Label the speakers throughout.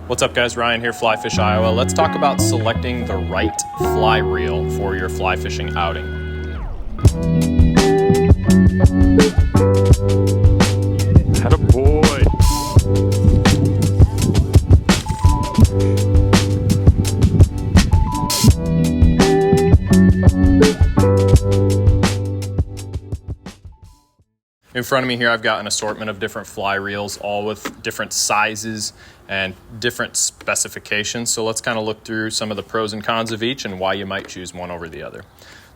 Speaker 1: What's up guys, Ryan here, Fly Fish Iowa. Let's talk about selecting the right fly reel for your fly fishing outing. Attaboy. In front of me here, I've got an assortment of different fly reels, all with different sizes and different specifications. So let's kind of look through some of the pros and cons of each and why you might choose one over the other.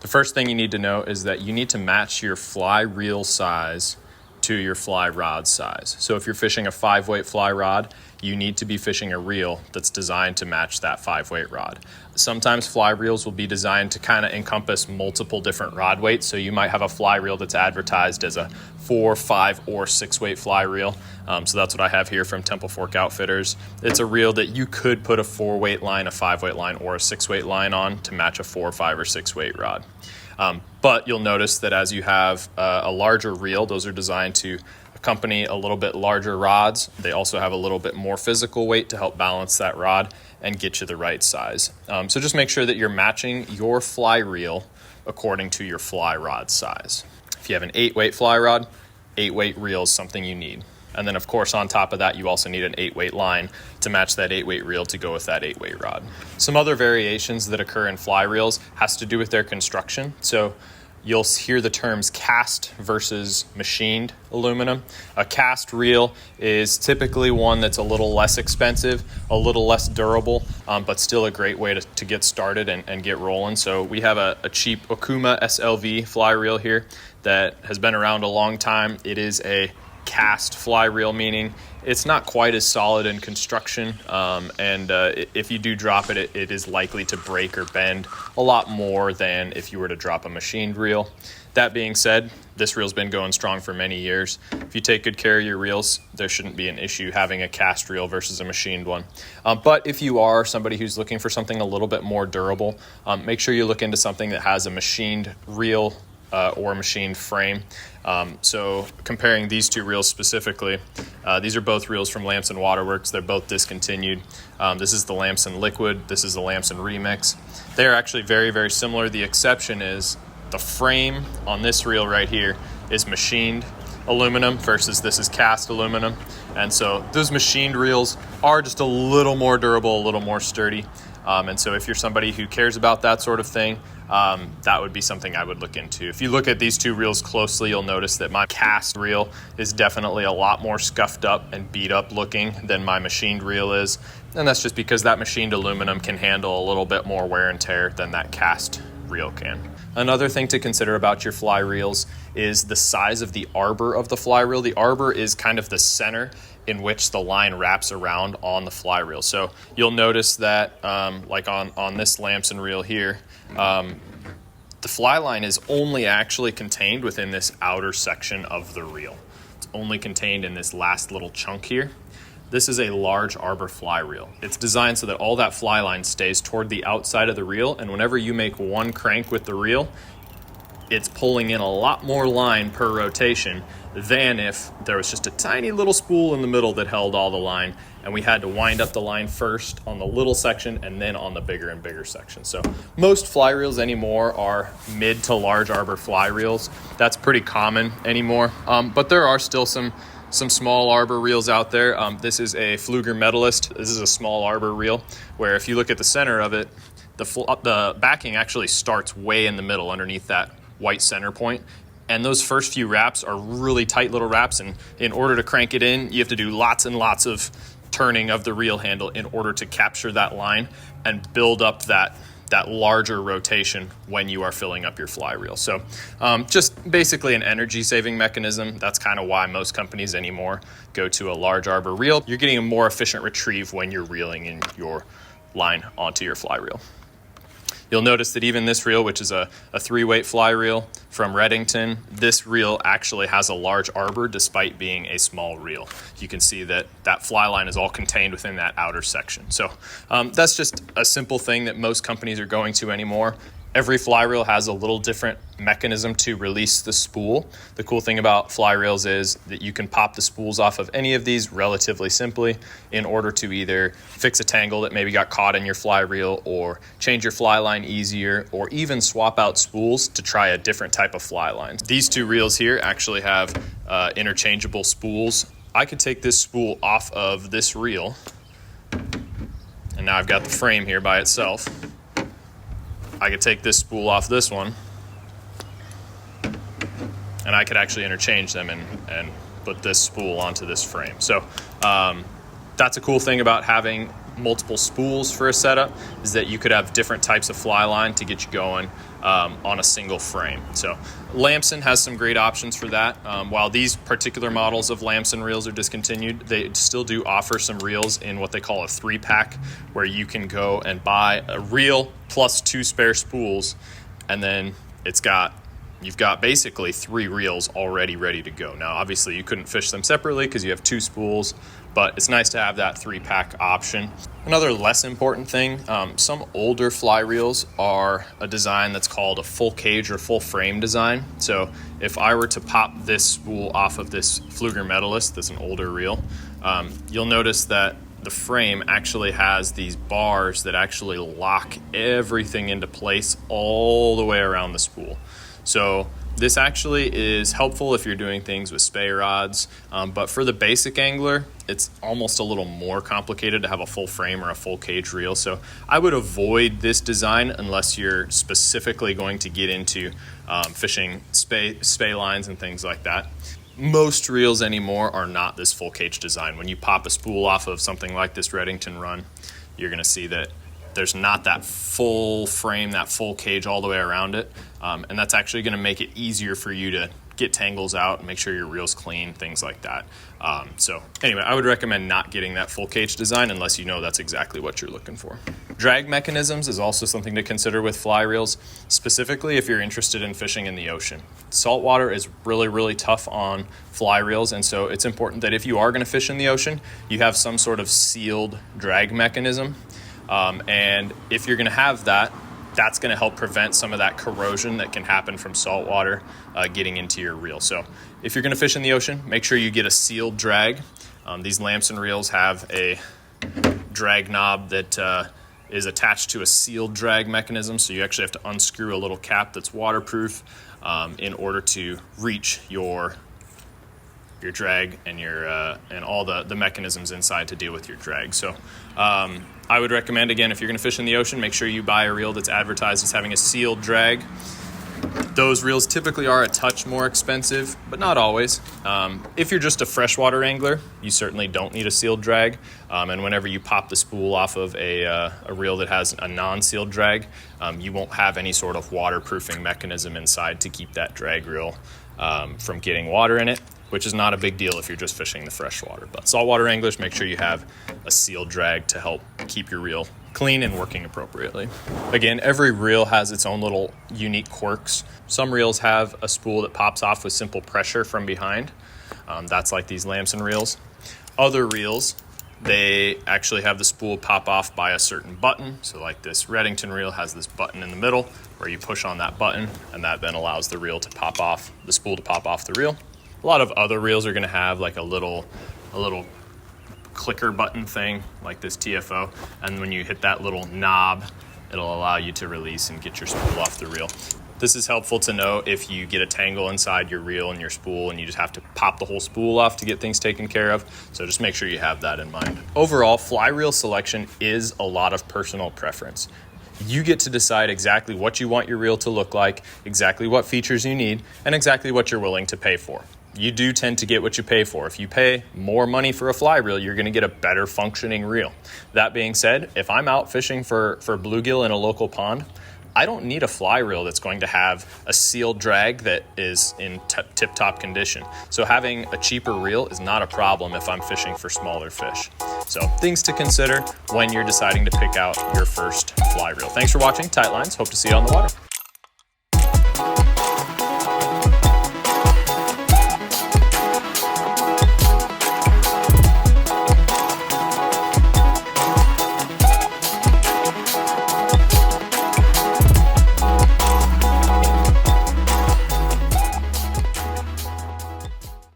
Speaker 1: The first thing you need to know is that you need to match your fly reel size to your fly rod size. So if you're fishing a 5-weight fly rod, you need to be fishing a reel that's designed to match that 5-weight rod. Sometimes fly reels will be designed to kind of encompass multiple different rod weights. So you might have a fly reel that's advertised as a 4, 5, or 6-weight fly reel. So that's what I have here from Temple Fork Outfitters. It's a reel that you could put a 4-weight line, a 5-weight line, or a 6-weight line on to match a 4, 5, or 6-weight rod. But you'll notice that as you have a larger reel, those are designed to accompany a little bit larger rods. They also have a little bit more physical weight to help balance that rod and get you the right size. So just make sure that you're matching your fly reel according to your fly rod size. If you have an 8-weight fly rod, 8-weight reel is something you need. And then, of course, on top of that, you also need an 8-weight line to match that 8-weight reel to go with that 8-weight rod. Some other variations that occur in fly reels has to do with their construction. So you'll hear the terms cast versus machined aluminum. A cast reel is typically one that's a little less expensive, a little less durable, but still a great way to get started and get rolling. So we have a cheap Okuma SLV fly reel here that has been around a long time. It is a cast fly reel, meaning it's not quite as solid in construction, and if you do drop it, it is likely to break or bend a lot more than if you were to drop a machined reel. That being said, this reel's been going strong for many years. If you take good care of your reels, there shouldn't be an issue having a cast reel versus a machined one. But if you are somebody who's looking for something a little bit more durable, make sure you look into something that has a machined reel or machined frame. So comparing these two reels specifically, these are both reels from Lamson Waterworks. They're both discontinued. This is the Lamson Liquid. This is the Lamson Remix. They're actually very, very similar. The exception is the frame on this reel right here is machined aluminum versus this is cast aluminum. And so those machined reels are just a little more durable, a little more sturdy. And so if you're somebody who cares about that sort of thing, that would be something I would look into. If you look at these two reels closely, you'll notice that my cast reel is definitely a lot more scuffed up and beat up looking than my machined reel is. And that's just because that machined aluminum can handle a little bit more wear and tear than that cast reel can. Another thing to consider about your fly reels is the size of the arbor of the fly reel. The arbor is kind of the center in which the line wraps around on the fly reel. So you'll notice that like on this Lamson reel here, the fly line is only actually contained within this outer section of the reel. It's only contained in this last little chunk here. This is a large arbor fly reel. It's designed so that all that fly line stays toward the outside of the reel, and whenever you make one crank with the reel, it's pulling in a lot more line per rotation than if there was just a tiny little spool in the middle that held all the line, and we had to wind up the line first on the little section and then on the bigger and bigger section. So most fly reels anymore are mid to large arbor fly reels. That's pretty common anymore, but there are still some small arbor reels out there. This is a Pfluger Medalist. This is a small arbor reel where if you look at the center of it, the backing actually starts way in the middle underneath that white center point. And those first few wraps are really tight little wraps. And in order to crank it in, you have to do lots and lots of turning of the reel handle in order to capture that line and build up that larger rotation when you are filling up your fly reel. So just basically an energy saving mechanism. That's kind of why most companies anymore go to a large arbor reel. You're getting a more efficient retrieve when you're reeling in your line onto your fly reel. You'll notice that even this reel, which is a 3-weight fly reel from Redington, this reel actually has a large arbor despite being a small reel. You can see that fly line is all contained within that outer section. So that's just a simple thing that most companies are going to anymore. Every fly reel has a little different mechanism to release the spool. The cool thing about fly reels is that you can pop the spools off of any of these relatively simply in order to either fix a tangle that maybe got caught in your fly reel, or change your fly line easier, or even swap out spools to try a different type of fly line. These two reels here actually have interchangeable spools. I could take this spool off of this reel, and now I've got the frame here by itself. I could take this spool off this one, and I could actually interchange them and put this spool onto this frame. So that's a cool thing about having multiple spools for a setup, is that you could have different types of fly line to get you going on a single frame. So Lamson has some great options for that. While these particular models of Lamson reels are discontinued, they still do offer some reels in what they call a 3-pack, where you can go and buy a reel plus 2 spare spools, and then you've got basically 3 reels already ready to go. Now, obviously, you couldn't fish them separately because you have 2 spools, but it's nice to have that 3-pack option. Another less important thing, some older fly reels are a design that's called a full cage or full frame design. So if I were to pop this spool off of this Pflueger Medalist, that's an older reel, you'll notice that the frame actually has these bars that actually lock everything into place all the way around the spool. So this actually is helpful if you're doing things with spey rods, but for the basic angler, it's almost a little more complicated to have a full frame or a full cage reel. So I would avoid this design unless you're specifically going to get into fishing spey lines and things like that. Most reels anymore are not this full cage design. When you pop a spool off of something like this Redington Run, you're going to see that there's not that full frame, that full cage all the way around it. And that's actually going to make it easier for you to get tangles out and make sure your reel's clean, things like that. So anyway, I would recommend not getting that full cage design unless you know that's exactly what you're looking for. Drag mechanisms is also something to consider with fly reels, specifically if you're interested in fishing in the ocean. Saltwater is really, really tough on fly reels, and so it's important that if you are going to fish in the ocean, you have some sort of sealed drag mechanism. And if you're going to have that, that's going to help prevent some of that corrosion that can happen from salt water getting into your reel. So if you're going to fish in the ocean, make sure you get a sealed drag. These Lamson reels have a drag knob that is attached to a sealed drag mechanism, so you actually have to unscrew a little cap that's waterproof in order to reach your drag and and all the mechanisms inside to deal with your drag. So I would recommend, again, if you're going to fish in the ocean, make sure you buy a reel that's advertised as having a sealed drag. Those reels typically are a touch more expensive, but not always. If you're just a freshwater angler, you certainly don't need a sealed drag. And whenever you pop the spool off of a reel that has a non-sealed drag, you won't have any sort of waterproofing mechanism inside to keep that drag reel from getting water in it, which is not a big deal if you're just fishing the freshwater. But saltwater anglers, make sure you have a sealed drag to help keep your reel clean and working appropriately. Again, every reel has its own little unique quirks. Some reels have a spool that pops off with simple pressure from behind. That's like these Lamson reels. Other reels, they actually have the spool pop off by a certain button. So like this Redington reel has this button in the middle where you push on that button, and that then allows the reel to pop off, the spool to pop off the reel. A lot of other reels are going to have like a little clicker button thing like this TFO, and when you hit that little knob, it'll allow you to release and get your spool off the reel. This is helpful to know if you get a tangle inside your reel and your spool and you just have to pop the whole spool off to get things taken care of. So just make sure you have that in mind. Overall, fly reel selection is a lot of personal preference. You get to decide exactly what you want your reel to look like, exactly what features you need, and exactly what you're willing to pay for. You do tend to get what you pay for. If you pay more money for a fly reel, you're going to get a better functioning reel. That being said, if I'm out fishing for bluegill in a local pond, I don't need a fly reel that's going to have a sealed drag that is in tip-top condition. So having a cheaper reel is not a problem if I'm fishing for smaller fish. So things to consider when you're deciding to pick out your first fly reel. Thanks for watching Tight Lines. Hope to see you on the water.